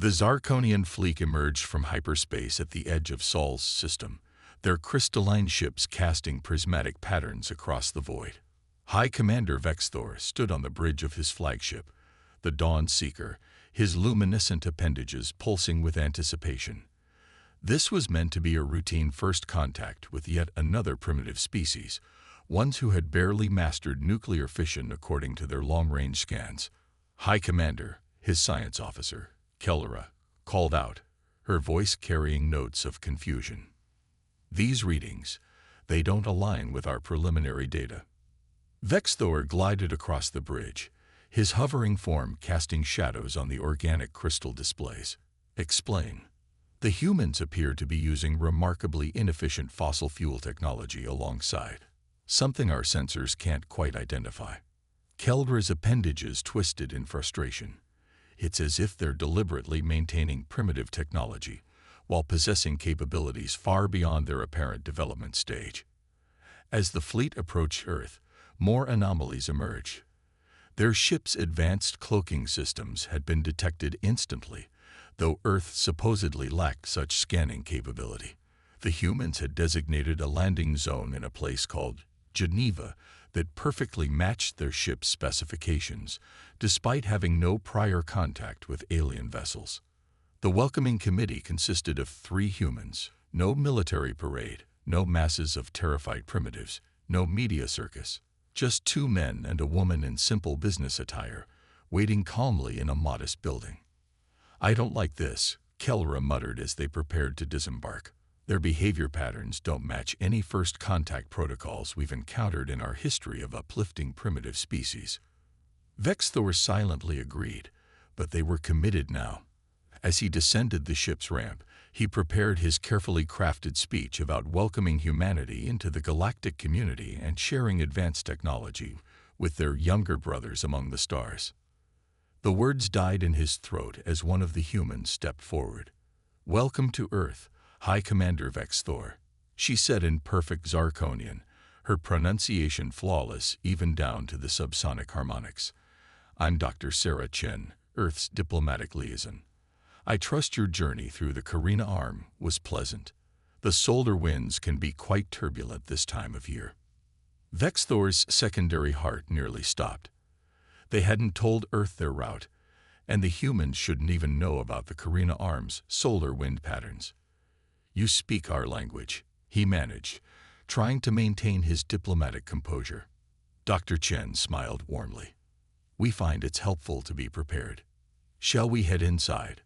The Zarkonian fleet emerged from hyperspace at the edge of Sol's system, their crystalline ships casting prismatic patterns across the void. High Commander Vexthor stood on the bridge of his flagship, the Dawn Seeker, his luminescent appendages pulsing with anticipation. This was meant to be a routine first contact with yet another primitive species, ones who had barely mastered nuclear fission according to their long-range scans. High Commander, his science officer, Kelra, called out, her voice carrying notes of confusion. These readings, they don't align with our preliminary data. Vexthor glided across the bridge, his hovering form casting shadows on the organic crystal displays. Explain. The humans appear to be using remarkably inefficient fossil fuel technology alongside something our sensors can't quite identify. Keldra's appendages twisted in frustration. It's as if they're deliberately maintaining primitive technology while possessing capabilities far beyond their apparent development stage. As the fleet approached Earth, more anomalies emerged. Their ship's advanced cloaking systems had been detected instantly, though Earth supposedly lacked such scanning capability. The humans had designated a landing zone in a place called Geneva that perfectly matched their ship's specifications, despite having no prior contact with alien vessels. The welcoming committee consisted of 3 humans, no military parade, no masses of terrified primitives, no media circus, just 2 men and a woman in simple business attire, waiting calmly in a modest building. I don't like this, Kelra muttered as they prepared to disembark. Their behavior patterns don't match any first contact protocols we've encountered in our history of uplifting primitive species. Vexthor silently agreed, but they were committed now. As he descended the ship's ramp, he prepared his carefully crafted speech about welcoming humanity into the galactic community and sharing advanced technology with their younger brothers among the stars. The words died in his throat as one of the humans stepped forward. "Welcome to Earth, High Commander Vexthor," she said in perfect Zarkonian, her pronunciation flawless even down to the subsonic harmonics. "I'm Dr. Sarah Chen, Earth's diplomatic liaison. I trust your journey through the Carina Arm was pleasant. The solar winds can be quite turbulent this time of year." Vexthor's secondary heart nearly stopped. They hadn't told Earth their route, and the humans shouldn't even know about the Carina Arm's solar wind patterns. "You speak our language," he managed, trying to maintain his diplomatic composure. Dr. Chen smiled warmly. "We find it's helpful to be prepared. Shall we head inside?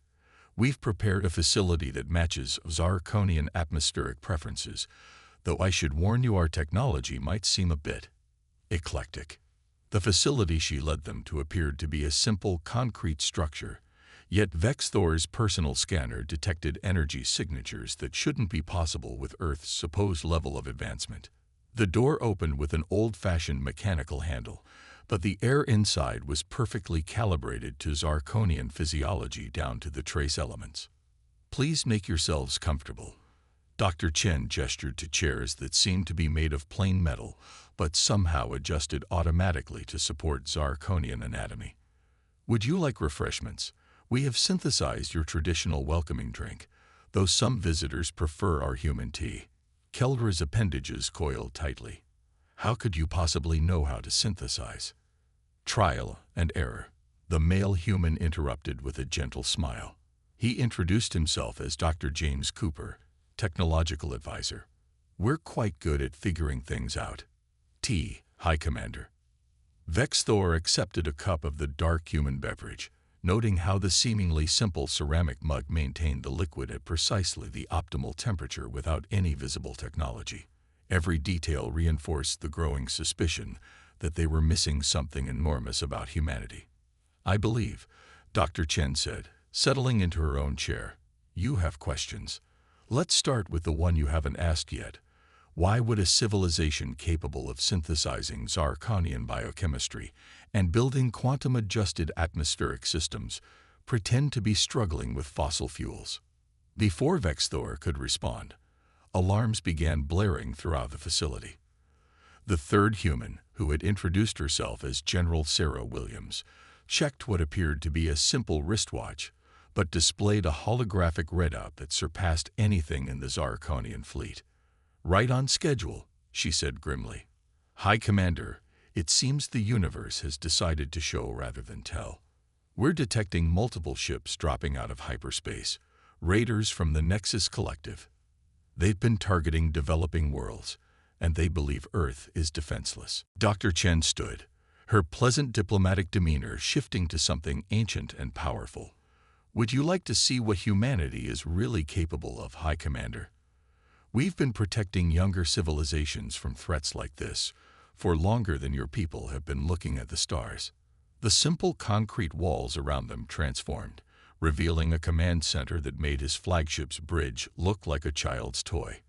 We've prepared a facility that matches Zarkonian atmospheric preferences, though I should warn you our technology might seem a bit eclectic." The facility she led them to appeared to be a simple concrete structure, yet Vexthor's personal scanner detected energy signatures that shouldn't be possible with Earth's supposed level of advancement. The door opened with an old-fashioned mechanical handle, but the air inside was perfectly calibrated to Zarkonian physiology down to the trace elements. "Please make yourselves comfortable." Dr. Chen gestured to chairs that seemed to be made of plain metal, but somehow adjusted automatically to support Zarkonian anatomy. "Would you like refreshments? We have synthesized your traditional welcoming drink, though some visitors prefer our human tea." Keldra's appendages coiled tightly. How could you possibly know how to synthesize? "Trial and error," the male human interrupted with a gentle smile. He introduced himself as Dr. James Cooper, technological advisor. "We're quite good at figuring things out." "Tea, High Commander." Vexthor accepted a cup of the dark human beverage, noting how the seemingly simple ceramic mug maintained the liquid at precisely the optimal temperature without any visible technology. Every detail reinforced the growing suspicion that they were missing something enormous about humanity. "I believe," Dr. Chen said, settling into her own chair, "you have questions. Let's start with the one you haven't asked yet. Why would a civilization capable of synthesizing Zarkonian biochemistry and building quantum-adjusted atmospheric systems pretend to be struggling with fossil fuels?" Before Vexthor could respond, alarms began blaring throughout the facility. The third human, who had introduced herself as General Sarah Williams, checked what appeared to be a simple wristwatch, but displayed a holographic readout that surpassed anything in the Zarkonian fleet. "Right on schedule," she said grimly. "High Commander, it seems the universe has decided to show rather than tell. We're detecting multiple ships dropping out of hyperspace, raiders from the Nexus Collective. They've been targeting developing worlds, and they believe Earth is defenseless." Dr. Chen stood, her pleasant diplomatic demeanor shifting to something ancient and powerful. "Would you like to see what humanity is really capable of, High Commander? We've been protecting younger civilizations from threats like this for longer than your people have been looking at the stars." The simple concrete walls around them transformed, revealing a command center that made his flagship's bridge look like a child's toy.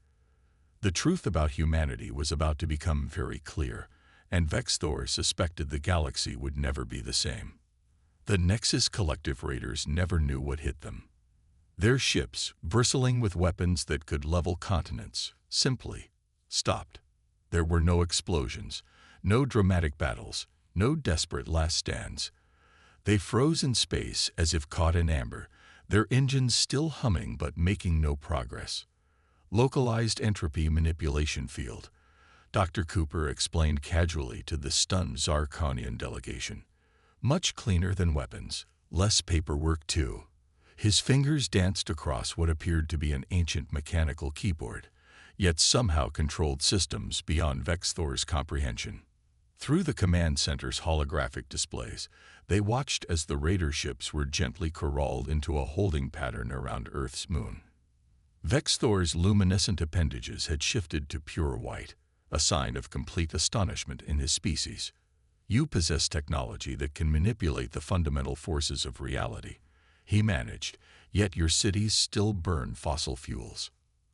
The truth about humanity was about to become very clear, and Vexthor suspected the galaxy would never be the same. The Nexus Collective raiders never knew what hit them. Their ships, bristling with weapons that could level continents, simply stopped. There were no explosions, no dramatic battles, no desperate last stands. They froze in space as if caught in amber, their engines still humming but making no progress. "Localized entropy manipulation field," Dr. Cooper explained casually to the stunned Zarkonian delegation. "Much cleaner than weapons, less paperwork too." His fingers danced across what appeared to be an ancient mechanical keyboard, yet somehow controlled systems beyond Vexthor's comprehension. Through the command center's holographic displays, they watched as the raider ships were gently corralled into a holding pattern around Earth's moon. Vexthor's luminescent appendages had shifted to pure white, a sign of complete astonishment in his species. "You possess technology that can manipulate the fundamental forces of reality," he managed, "yet your cities still burn fossil fuels."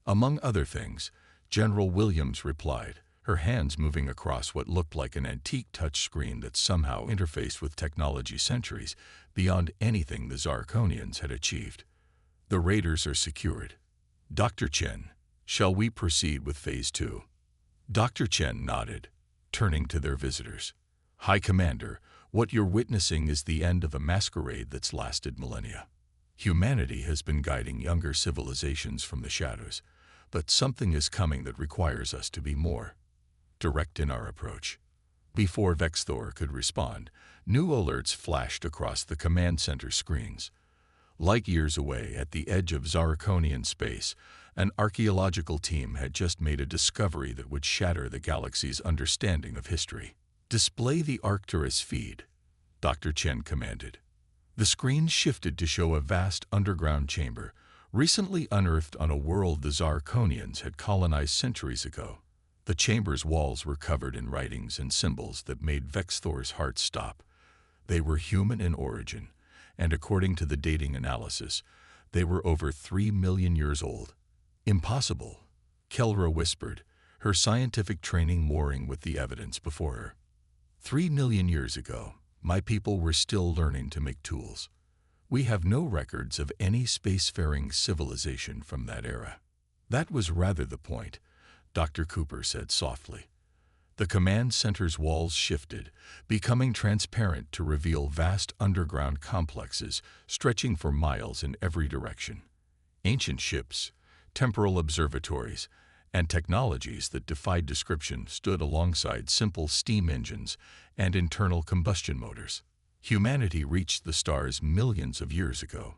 "Among other things," General Williams replied, her hands moving across what looked like an antique touchscreen that somehow interfaced with technology centuries beyond anything the Zarkonians had achieved. "The raiders are secured. Dr. Chen, shall we proceed with Phase 2? Dr. Chen nodded, turning to their visitors. "High Commander, what you're witnessing is the end of a masquerade that's lasted millennia. Humanity has been guiding younger civilizations from the shadows, but something is coming that requires us to be more direct in our approach." Before Vexthor could respond, new alerts flashed across the command center screens. Light years away at the edge of Zarkonian space, an archaeological team had just made a discovery that would shatter the galaxy's understanding of history. "Display the Arcturus feed," Dr. Chen commanded. The screen shifted to show a vast underground chamber, recently unearthed on a world the Zarkonians had colonized centuries ago. The chamber's walls were covered in writings and symbols that made Vexthor's heart stop. They were human in origin, and according to the dating analysis, they were over 3 million years old. "Impossible," Kelra whispered, her scientific training warring with the evidence before her. 3 million years ago, my people were still learning to make tools. We have no records of any spacefaring civilization from that era." "That was rather the point," Dr. Cooper said softly. The command center's walls shifted, becoming transparent to reveal vast underground complexes stretching for miles in every direction. Ancient ships, temporal observatories, and technologies that defied description stood alongside simple steam engines and internal combustion motors. Humanity reached the stars millions of years ago,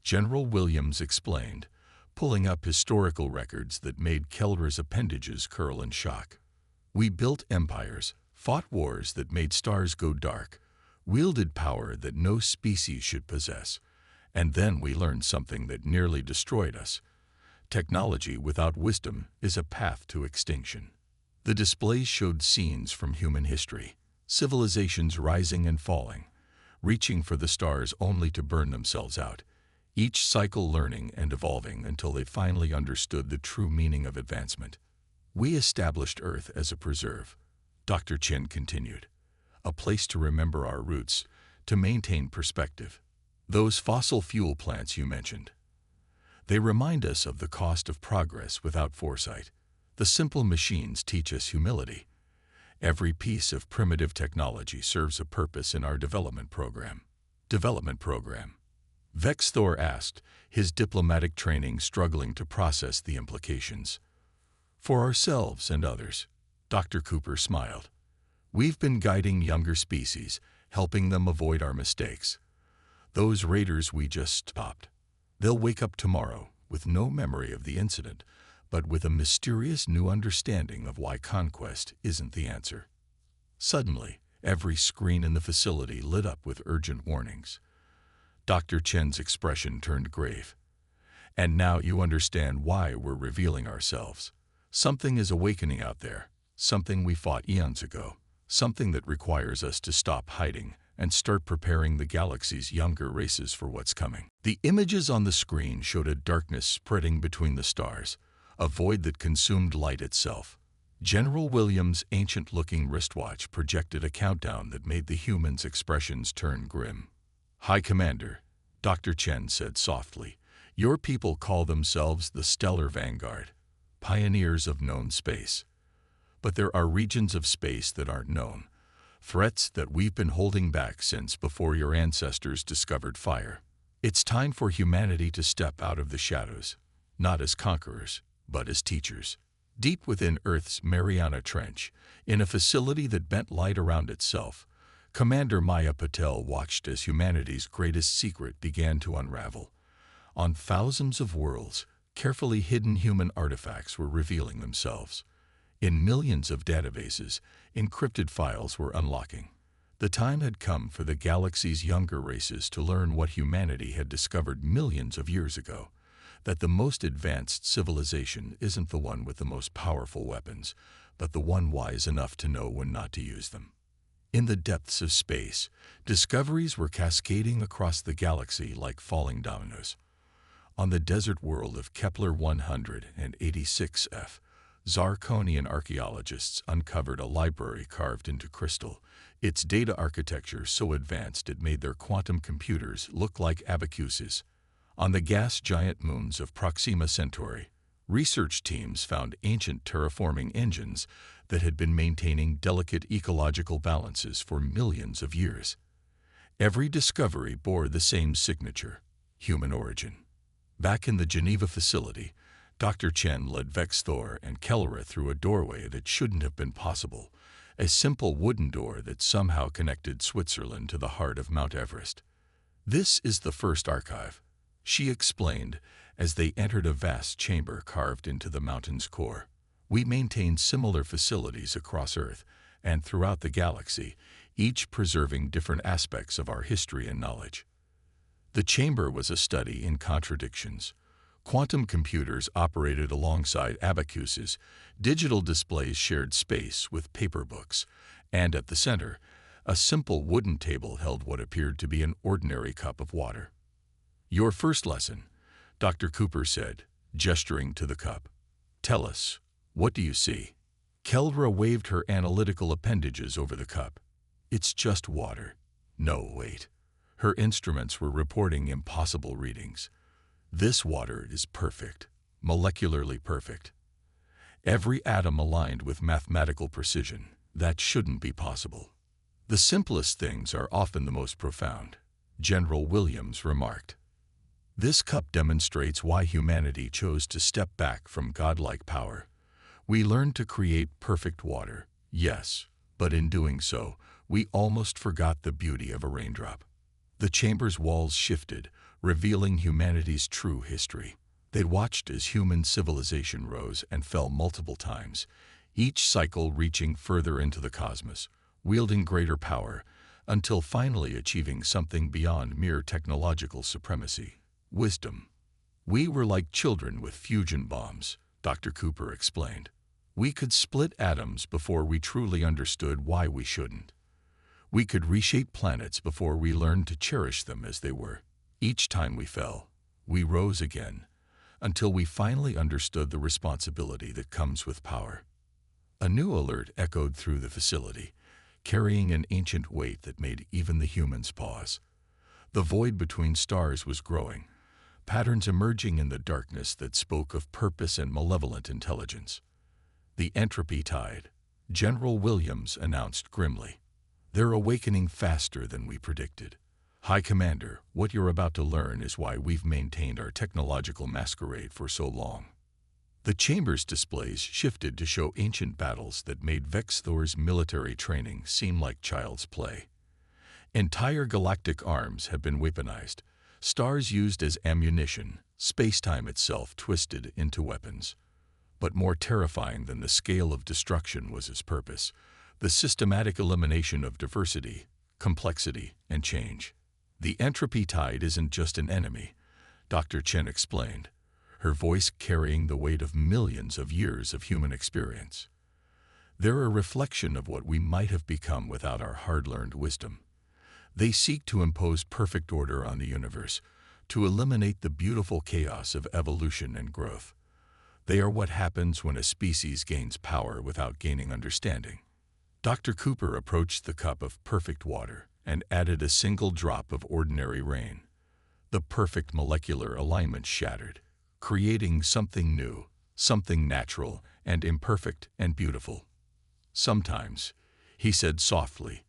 General Williams explained, pulling up historical records that made Kelra's appendages curl in shock. "We built empires, fought wars that made stars go dark, wielded power that no species should possess, and then we learned something that nearly destroyed us. Technology without wisdom is a path to extinction." The displays showed scenes from human history, civilizations rising and falling, reaching for the stars only to burn themselves out, each cycle learning and evolving until they finally understood the true meaning of advancement. "We established Earth as a preserve," Dr. Chen continued, "a place to remember our roots, to maintain perspective. Those fossil fuel plants you mentioned, they remind us of the cost of progress without foresight. The simple machines teach us humility. Every piece of primitive technology serves a purpose in our development program. Vexthor asked, his diplomatic training struggling to process the implications. For ourselves and others, Dr. Cooper smiled. We've been guiding younger species, helping them avoid our mistakes. Those raiders we just stopped. They'll wake up tomorrow with no memory of the incident, but with a mysterious new understanding of why conquest isn't the answer. Suddenly, every screen in the facility lit up with urgent warnings. Dr. Chen's expression turned grave. And now you understand why we're revealing ourselves. Something is awakening out there, something we fought eons ago, something that requires us to stop hiding and start preparing the galaxy's younger races for what's coming. The images on the screen showed a darkness spreading between the stars, a void that consumed light itself. General Williams' ancient-looking wristwatch projected a countdown that made the humans' expressions turn grim. "High Commander," Dr. Chen said softly, "your people call themselves the Stellar Vanguard, pioneers of known space. But there are regions of space that aren't known, threats that we've been holding back since before your ancestors discovered fire. It's time for humanity to step out of the shadows, not as conquerors, but as teachers." Deep within Earth's Mariana Trench, in a facility that bent light around itself, Commander Maya Patel watched as humanity's greatest secret began to unravel. On thousands of worlds, carefully hidden human artifacts were revealing themselves. In millions of databases, encrypted files were unlocking. The time had come for the galaxy's younger races to learn what humanity had discovered millions of years ago. That the most advanced civilization isn't the one with the most powerful weapons, but the one wise enough to know when not to use them. In the depths of space, discoveries were cascading across the galaxy like falling dominoes. On the desert world of Kepler 186f, Zarkonian archaeologists uncovered a library carved into crystal, its data architecture so advanced it made their quantum computers look like abacuses. On the gas giant moons of Proxima Centauri, research teams found ancient terraforming engines that had been maintaining delicate ecological balances for millions of years. Every discovery bore the same signature: human origin. Back in the Geneva facility, Dr. Chen led Vexthor and Kellera through a doorway that shouldn't have been possible, a simple wooden door that somehow connected Switzerland to the heart of Mount Everest. "This is the first archive," she explained as they entered a vast chamber carved into the mountain's core. "We maintain similar facilities across Earth and throughout the galaxy, each preserving different aspects of our history and knowledge." The chamber was a study in contradictions. Quantum computers operated alongside abacuses, digital displays shared space with paper books, and at the center, a simple wooden table held what appeared to be an ordinary cup of water. "Your first lesson," Dr. Cooper said, gesturing to the cup. "Tell us, what do you see?" Kellera waved her analytical appendages over the cup. "It's just water." "No, wait." Her instruments were reporting impossible readings. "This water is perfect, molecularly perfect. Every atom aligned with mathematical precision. That shouldn't be possible." "The simplest things are often the most profound," General Williams remarked. "This cup demonstrates why humanity chose to step back from godlike power. We learned to create perfect water, yes, but in doing so, we almost forgot the beauty of a raindrop." The chamber's walls shifted, revealing humanity's true history. They'd watched as human civilization rose and fell multiple times, each cycle reaching further into the cosmos, wielding greater power, until finally achieving something beyond mere technological supremacy: wisdom. "We were like children with fusion bombs," Dr. Cooper explained. "We could split atoms before we truly understood why we shouldn't. We could reshape planets before we learned to cherish them as they were. Each time we fell, we rose again, until we finally understood the responsibility that comes with power." A new alert echoed through the facility, carrying an ancient weight that made even the humans pause. The void between stars was growing, patterns emerging in the darkness that spoke of purpose and malevolent intelligence. "The entropy tide," General Williams announced grimly. "They're awakening faster than we predicted. High Commander, what you're about to learn is why we've maintained our technological masquerade for so long. The chamber's displays shifted to show ancient battles that made Vex Thor's military training seem like child's play. Entire galactic arms have been weaponized, stars used as ammunition, space-time itself twisted into weapons. But more terrifying than the scale of destruction was its purpose, the systematic elimination of diversity, complexity, and change. The entropy tide isn't just an enemy, Dr. Chen explained, her voice carrying the weight of millions of years of human experience. They're a reflection of what we might have become without our hard-learned wisdom. They seek to impose perfect order on the universe, to eliminate the beautiful chaos of evolution and growth. They are what happens when a species gains power without gaining understanding. Dr. Cooper approached the cup of perfect water and added a single drop of ordinary rain. The perfect molecular alignment shattered, creating something new, something natural and imperfect and beautiful. Sometimes, he said softly,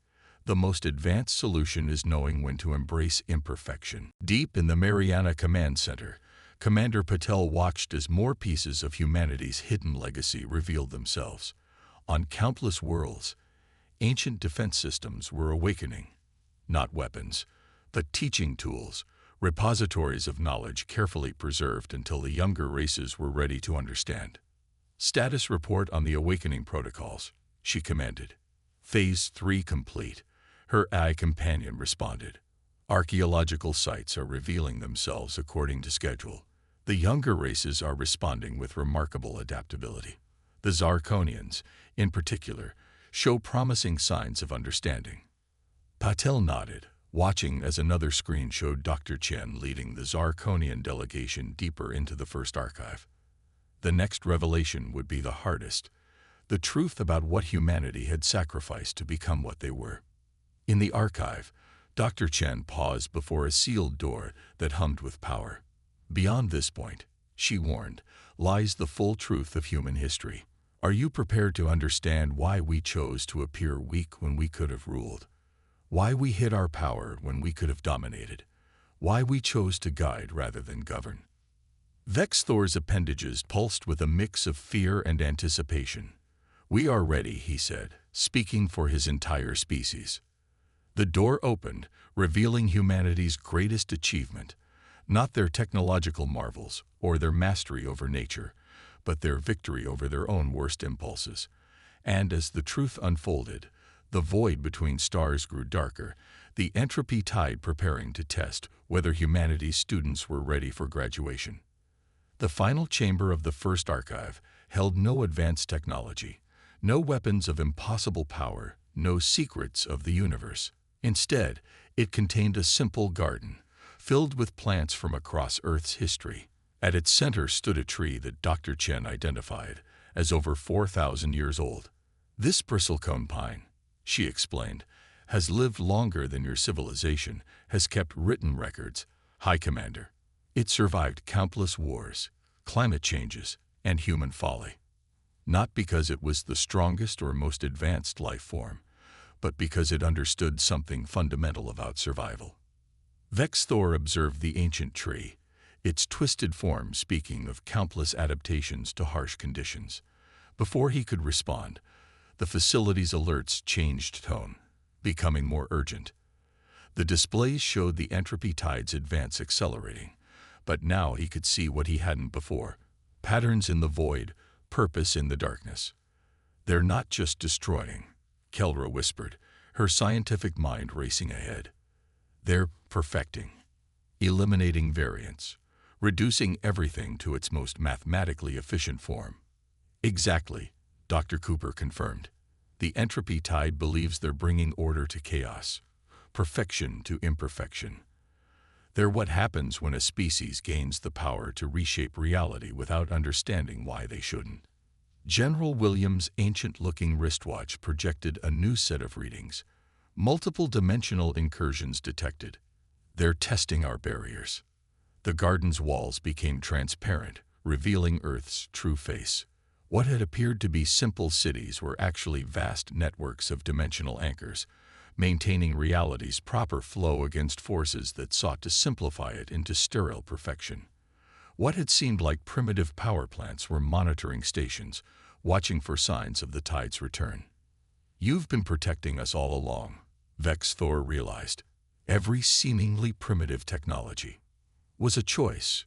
the most advanced solution is knowing when to embrace imperfection. Deep in the Mariana Command Center, Commander Patel watched as more pieces of humanity's hidden legacy revealed themselves. On countless worlds, ancient defense systems were awakening. Not weapons, but teaching tools, repositories of knowledge carefully preserved until the younger races were ready to understand. Status report on the awakening protocols, she commanded. Phase 3 complete, her AI companion responded. Archaeological sites are revealing themselves according to schedule. The younger races are responding with remarkable adaptability. The Zarkonians, in particular, show promising signs of understanding. Patel nodded, watching as another screen showed Dr. Chen leading the Zarkonian delegation deeper into the first archive. The next revelation would be the hardest, the truth about what humanity had sacrificed to become what they were. In the archive, Dr. Chen paused before a sealed door that hummed with power. Beyond this point, she warned, lies the full truth of human history. Are you prepared to understand why we chose to appear weak when we could have ruled? Why we hid our power when we could have dominated? Why we chose to guide rather than govern? Vex Thor's appendages pulsed with a mix of fear and anticipation. We are ready, he said, speaking for his entire species. The door opened, revealing humanity's greatest achievement, not their technological marvels or their mastery over nature, but their victory over their own worst impulses. And as the truth unfolded, the void between stars grew darker, the entropy tide preparing to test whether humanity's students were ready for graduation. The final chamber of the first archive held no advanced technology, no weapons of impossible power, no secrets of the universe. Instead, it contained a simple garden, filled with plants from across Earth's history. At its center stood a tree that Dr. Chen identified as over 4,000 years old. This bristlecone pine, she explained, has lived longer than your civilization, has kept written records, High Commander. It survived countless wars, climate changes, and human folly. Not because it was the strongest or most advanced life form, but because it understood something fundamental about survival. Vex Thor observed the ancient tree, its twisted form speaking of countless adaptations to harsh conditions. Before he could respond, the facility's alerts changed tone, becoming more urgent. The displays showed the entropy tide's advance accelerating, but now he could see what he hadn't before: patterns in the void, purpose in the darkness. They're not just destroying, Kelra whispered, her scientific mind racing ahead. They're perfecting, eliminating variance, reducing everything to its most mathematically efficient form. Exactly, Dr. Cooper confirmed. The entropy tide believes they're bringing order to chaos, perfection to imperfection. They're what happens when a species gains the power to reshape reality without understanding why they shouldn't. General Williams' ancient-looking wristwatch projected a new set of readings. Multiple dimensional incursions detected. They're testing our barriers. The garden's walls became transparent, revealing Earth's true face. What had appeared to be simple cities were actually vast networks of dimensional anchors, maintaining reality's proper flow against forces that sought to simplify it into sterile perfection. What had seemed like primitive power plants were monitoring stations, watching for signs of the tide's return. "You've been protecting us all along," Vex Thor realized. Every seemingly primitive technology was a choice.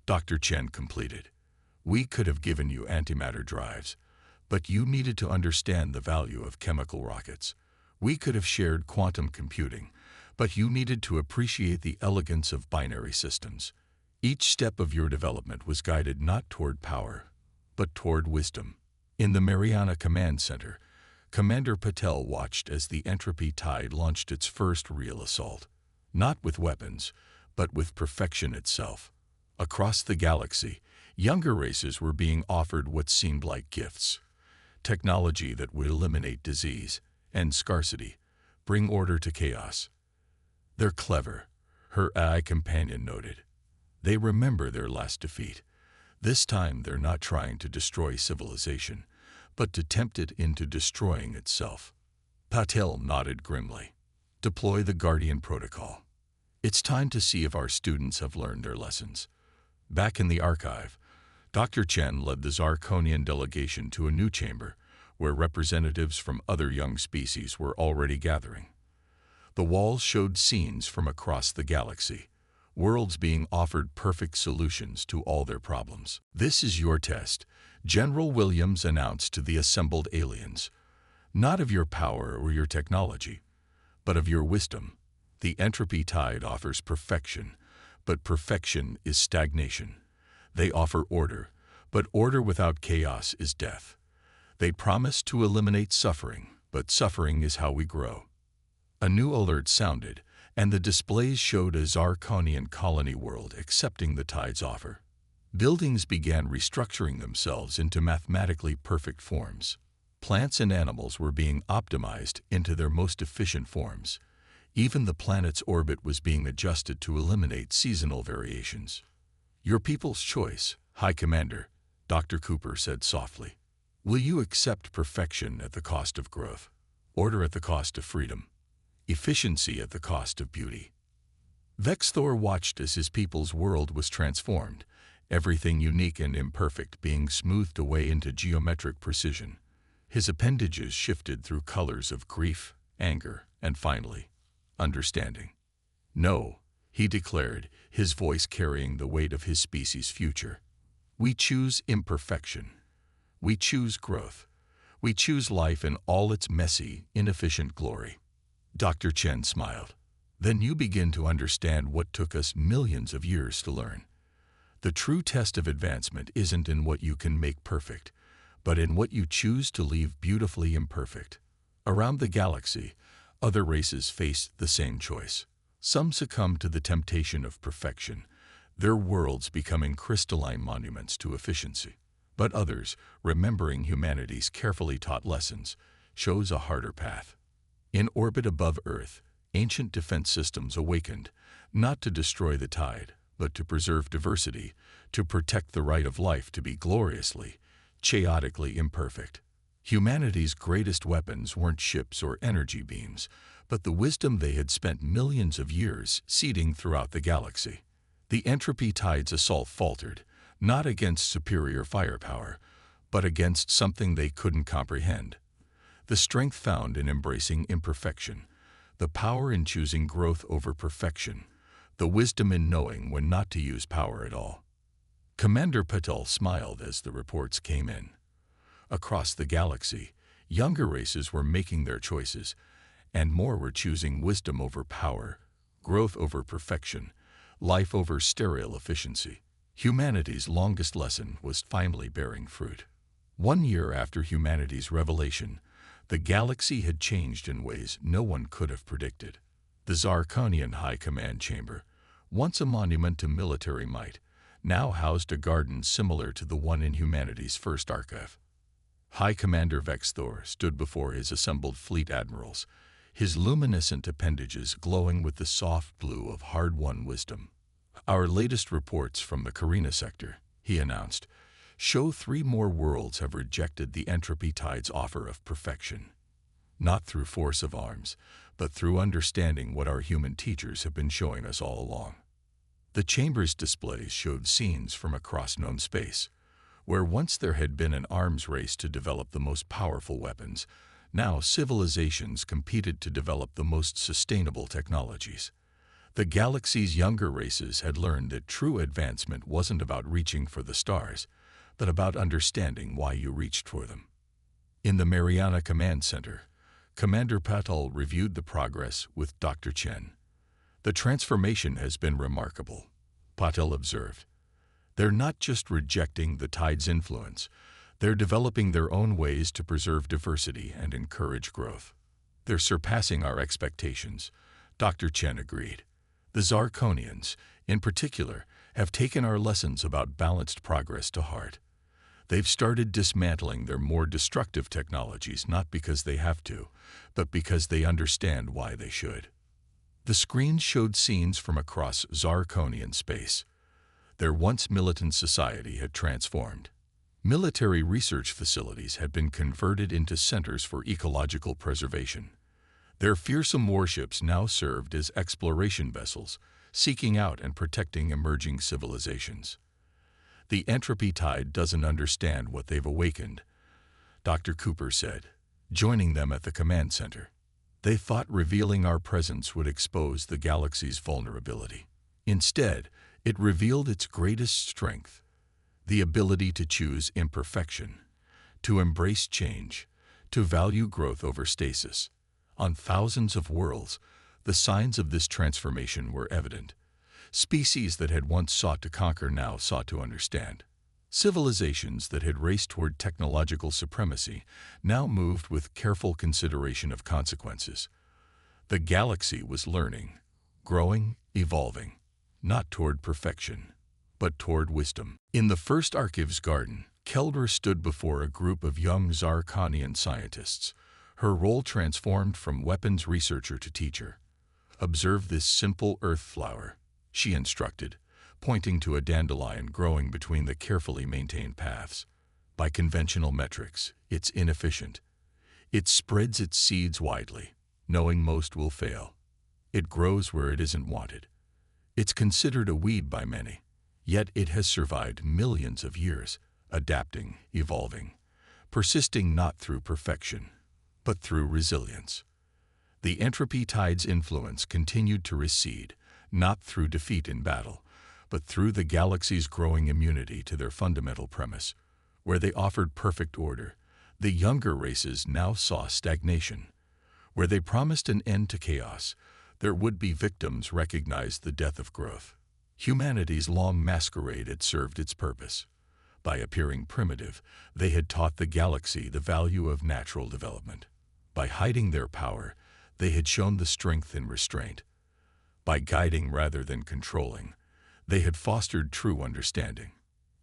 Dr. Chen completed. "We could have given you antimatter drives, but you needed to understand the value of chemical rockets. We could have shared quantum computing, but you needed to appreciate the elegance of binary systems. Each step of your development was guided not toward power, but toward wisdom." In the Mariana Command Center, Commander Patel watched as the entropy tide launched its first real assault. Not with weapons, but with perfection itself. Across the galaxy, younger races were being offered what seemed like gifts. Technology that would eliminate disease, end scarcity, bring order to chaos. "They're clever," her AI companion noted. "They remember their last defeat. This time they're not trying to destroy civilization, but to tempt it into destroying itself." Patel nodded grimly. "Deploy the Guardian Protocol. It's time to see if our students have learned their lessons." Back in the archive, Dr. Chen led the Zarkonian delegation to a new chamber where representatives from other young species were already gathering. The walls showed scenes from across the galaxy, worlds being offered perfect solutions to all their problems. "This is your test," General Williams announced to the assembled aliens. "Not of your power or your technology, but of your wisdom. The entropy tide offers perfection, but perfection is stagnation. They offer order, but order without chaos is death. They promise to eliminate suffering, but suffering is how we grow." A new alert sounded, and the displays showed a Zarkonian colony world accepting the tide's offer. Buildings began restructuring themselves into mathematically perfect forms. Plants and animals were being optimized into their most efficient forms. Even the planet's orbit was being adjusted to eliminate seasonal variations. "Your people's choice, High Commander," Dr. Cooper said softly. "Will you accept perfection at the cost of growth, order at the cost of freedom, efficiency at the cost of beauty?" Vex Thor watched as his people's world was transformed, everything unique and imperfect being smoothed away into geometric precision. His appendages shifted through colors of grief, anger, and finally, understanding. "No," he declared, his voice carrying the weight of his species' future. "We choose imperfection. We choose growth. We choose life in all its messy, inefficient glory." Dr. Chen smiled. "Then you begin to understand what took us millions of years to learn. The true test of advancement isn't in what you can make perfect, but in what you choose to leave beautifully imperfect." Around the galaxy, other races faced the same choice. Some succumbed to the temptation of perfection, their worlds becoming crystalline monuments to efficiency. But others, remembering humanity's carefully taught lessons, chose a harder path. In orbit above Earth, ancient defense systems awakened, not to destroy the tide, but to preserve diversity, to protect the right of life to be gloriously, chaotically imperfect. Humanity's greatest weapons weren't ships or energy beams, but the wisdom they had spent millions of years seeding throughout the galaxy. The entropy tide's assault faltered, not against superior firepower, but against something they couldn't comprehend. The strength found in embracing imperfection, the power in choosing growth over perfection, the wisdom in knowing when not to use power at all. Commander Patel smiled as the reports came in. Across the galaxy, younger races were making their choices, and more were choosing wisdom over power, growth over perfection, life over sterile efficiency. Humanity's longest lesson was finally bearing fruit. 1 year after humanity's revelation, the galaxy had changed in ways no one could have predicted. The Zarkonian High Command Chamber, once a monument to military might, now housed a garden similar to the one in humanity's first archive. High Commander Vex Thor stood before his assembled fleet admirals, his luminescent appendages glowing with the soft blue of hard-won wisdom. "Our latest reports from the Carina sector," he announced, "show 3 more worlds have rejected the entropy tide's offer of perfection. not through force of arms, but through understanding what our human teachers have been showing us all along. The chamber's displays showed scenes from across known space, where once there had been an arms race to develop the most powerful weapons, now civilizations competed to develop the most sustainable technologies. The galaxy's younger races had learned that true advancement wasn't about reaching for the stars, but about understanding why you reached for them. In the Mariana Command Center, Commander Patel reviewed the progress with Dr. Chen. "The transformation has been remarkable," Patel observed. "They're not just rejecting the tide's influence, they're developing their own ways to preserve diversity and encourage growth. They're surpassing our expectations," Dr. Chen agreed. "The Zarkonians, in particular, have taken our lessons about balanced progress to heart. They've started dismantling their more destructive technologies not because they have to, but because they understand why they should." The screen showed scenes from across Zarkonian space. Their once militant society had transformed. Military research facilities had been converted into centers for ecological preservation. Their fearsome warships now served as exploration vessels, seeking out and protecting emerging civilizations. "The entropy tide doesn't understand what they've awakened," Dr. Cooper said, joining them at the command center. "They thought revealing our presence would expose the galaxy's vulnerability. Instead, it revealed its greatest strength, the ability to choose imperfection, to embrace change, to value growth over stasis. On thousands of worlds, the signs of this transformation were evident. Species that had once sought to conquer now sought to understand. Civilizations that had raced toward technological supremacy now moved with careful consideration of consequences. The galaxy was learning, growing, evolving, not toward perfection, but toward wisdom." In the first Archives garden, Keldra stood before a group of young Zarkonian scientists, her role transformed from weapons researcher to teacher. "Observe this simple earth flower," she instructed, pointing to a dandelion growing between the carefully maintained paths. "By conventional metrics, it's inefficient. It spreads its seeds widely, knowing most will fail. It grows where it isn't wanted. It's considered a weed by many, yet it has survived millions of years, adapting, evolving, persisting not through perfection, but through resilience. The entropy tide's influence continued to recede, not through defeat in battle, but through the galaxy's growing immunity to their fundamental premise. Where they offered perfect order, the younger races now saw stagnation. Where they promised an end to chaos, their would-be victims recognized the death of growth. Humanity's long masquerade had served its purpose. By appearing primitive, they had taught the galaxy the value of natural development. By hiding their power, they had shown the strength in restraint. By guiding rather than controlling, they had fostered true understanding.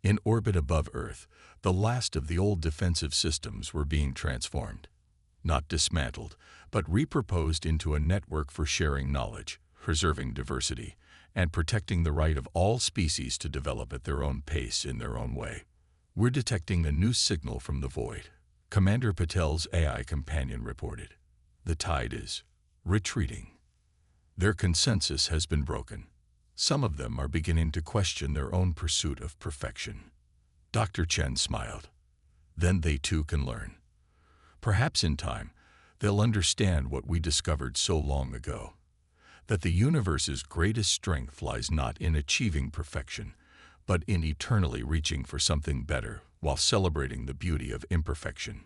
In orbit above Earth, the last of the old defensive systems were being transformed. Not dismantled, but reproposed into a network for sharing knowledge, preserving diversity, and protecting the right of all species to develop at their own pace in their own way. "We're detecting a new signal from the void," Commander Patel's AI companion reported. "The tide is retreating. Their consensus has been broken. Some of them are beginning to question their own pursuit of perfection." Dr. Chen smiled. "Then they too can learn. Perhaps in time, they'll understand what we discovered so long ago, that the universe's greatest strength lies not in achieving perfection, but in eternally reaching for something better while celebrating the beauty of imperfection."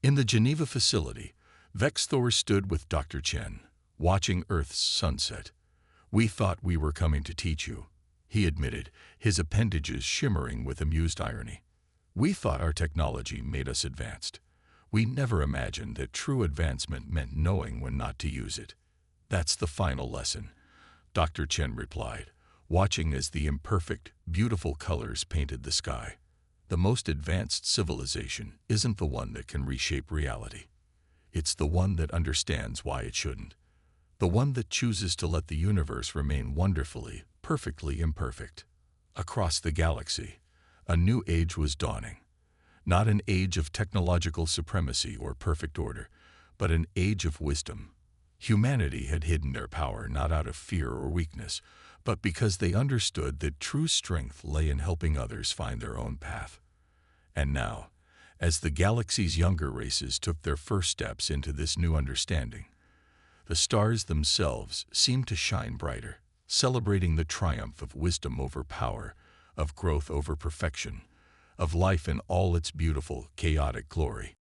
In the Geneva facility, Vexthor stood with Dr. Chen, watching Earth's sunset. "We thought we were coming to teach you," he admitted, his appendages shimmering with amused irony. "We thought our technology made us advanced. We never imagined that true advancement meant knowing when not to use it." "That's the final lesson," Dr. Chen replied, watching as the imperfect, beautiful colors painted the sky. "The most advanced civilization isn't the one that can reshape reality. It's the one that understands why it shouldn't. The one that chooses to let the universe remain wonderfully, perfectly imperfect." Across the galaxy, a new age was dawning. Not an age of technological supremacy or perfect order, but an age of wisdom. Humanity had hidden their power not out of fear or weakness, but because they understood that true strength lay in helping others find their own path. And now, as the galaxy's younger races took their first steps into this new understanding, the stars themselves seemed to shine brighter, celebrating the triumph of wisdom over power, of growth over perfection, of life in all its beautiful, chaotic glory.